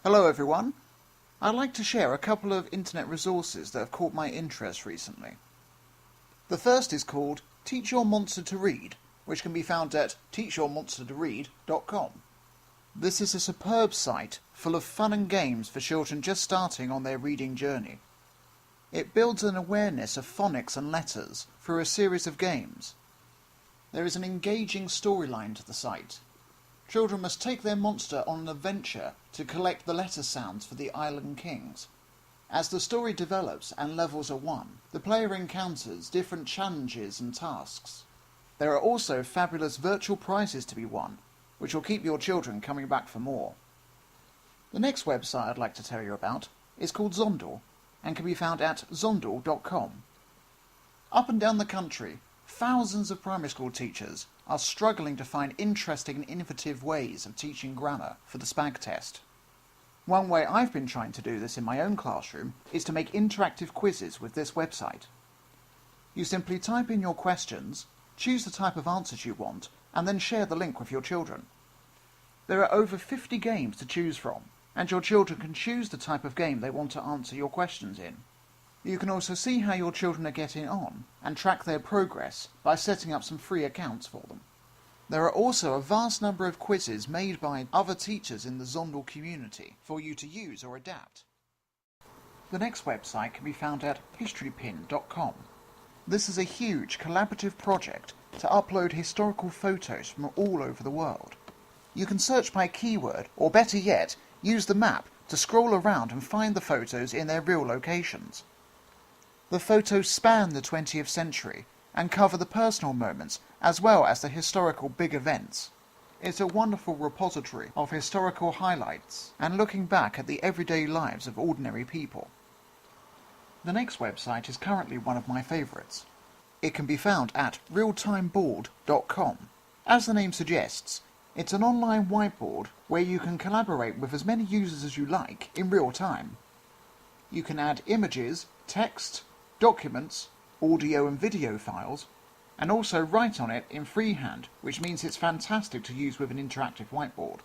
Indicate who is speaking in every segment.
Speaker 1: Hello everyone. I'd like to share a couple of internet resources that have caught my interest recently. The first is called Teach Your Monster to Read, which can be found at teachyourmonstertoread.com. This is a superb site full of fun and games for children just starting on their reading journey. It builds an awareness of phonics and letters through a series of games. There is an engaging storyline to the site. Children must take their monster on an adventure to collect the letter sounds for the Island Kings. As the story develops and levels are won, the player encounters different challenges and tasks. There are also fabulous virtual prizes to be won, which will keep your children coming back for more. The next website I'd like to tell you about is called Zondle, and can be found at zondle.com. Up and down the country, thousands of primary school teachers are struggling to find interesting and innovative ways of teaching grammar for the SPAG test. One way I've been trying to do this in my own classroom is to make interactive quizzes with this website. You simply type in your questions, choose the type of answers you want, and then share the link with your children. There are over 50 games to choose from, and your children can choose the type of game they want to answer your questions in. You can also see how your children are getting on and track their progress by setting up some free accounts for them. There are also a vast number of quizzes made by other teachers in the Zondle community for you to use or adapt. The next website can be found at historypin.com. This is a huge collaborative project to upload historical photos from all over the world. You can search by keyword, or better yet, use the map to scroll around and find the photos in their real locations. The photos span the 20th century and cover the personal moments as well as the historical big events. It's a wonderful repository of historical highlights and looking back at the everyday lives of ordinary people. The next website is currently one of my favourites. It can be found at realtimeboard.com. As the name suggests, it's an online whiteboard where you can collaborate with as many users as you like in real time. You can add images, text, documents, audio and video files, and also write on it in freehand, which means it's fantastic to use with an interactive whiteboard.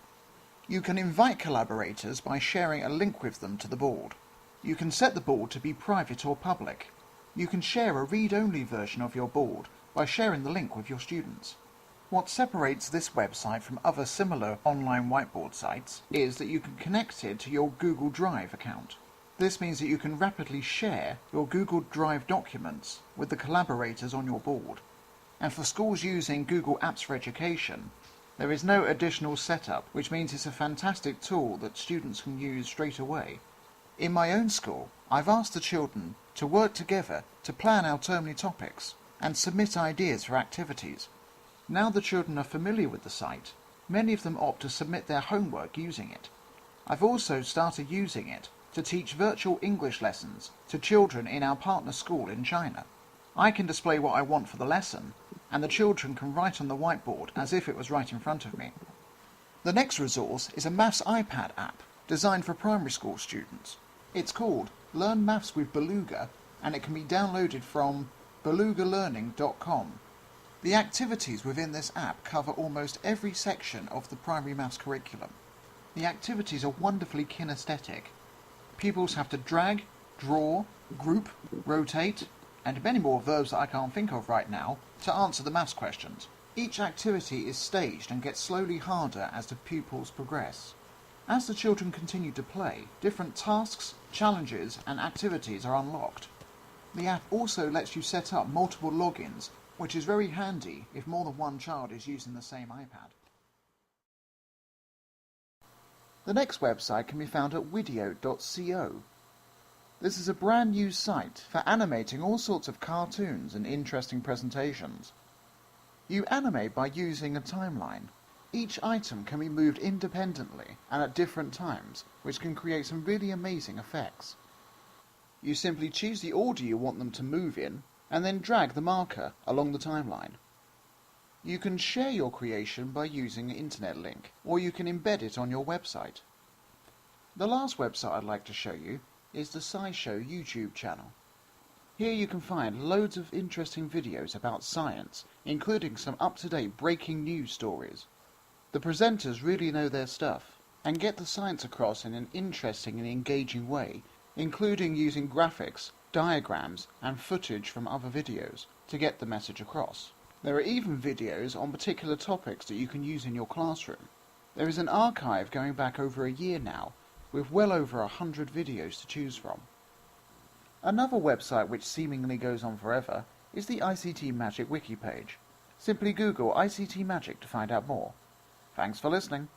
Speaker 1: You can invite collaborators by sharing a link with them to the board. You can set the board to be private or public. You can share a read-only version of your board by sharing the link with your students. What separates this website from other similar online whiteboard sites is that you can connect it to your Google Drive account. This means that you can rapidly share your Google Drive documents with the collaborators on your board. And for schools using Google Apps for Education, there is no additional setup, which means it's a fantastic tool that students can use straight away. In my own school, I've asked the children to work together to plan our termly topics and submit ideas for activities. Now the children are familiar with the site, many of them opt to submit their homework using it. I've also started using it to teach virtual English lessons to children in our partner school in China. I can display what I want for the lesson, and the children can write on the whiteboard as if it was right in front of me. The next resource is a Maths iPad app designed for primary school students. It's called Learn Maths with Beluga, and it can be downloaded from belugalearning.com. The activities within this app cover almost every section of the primary maths curriculum. The activities are wonderfully kinesthetic. Pupils have to drag, draw, group, rotate, and many more verbs that I can't think of right now to answer the maths questions. Each activity is staged and gets slowly harder as the pupils progress. As the children continue to play, different tasks, challenges, and activities are unlocked. The app also lets you set up multiple logins, which is very handy if more than one child is using the same iPad. The next website can be found at video.co. This is a brand new site for animating all sorts of cartoons and interesting presentations. You animate by using a timeline. Each item can be moved independently and at different times, which can create some really amazing effects. You simply choose the order you want them to move in, and then drag the marker along the timeline. You can share your creation by using an internet link, or you can embed it on your website. The last website I'd like to show you is the SciShow YouTube channel. Here you can find loads of interesting videos about science, including some up-to-date breaking news stories. The presenters really know their stuff. and get the science across in an interesting and engaging way, including using graphics, diagrams, and footage from other videos to get the message across. There are even videos on particular topics that you can use in your classroom. There is an archive going back over a year now, with well over 100 videos to choose from. Another website which seemingly goes on forever is the ICTmagic wiki page. Simply Google ICTmagic to find out more. Thanks for listening.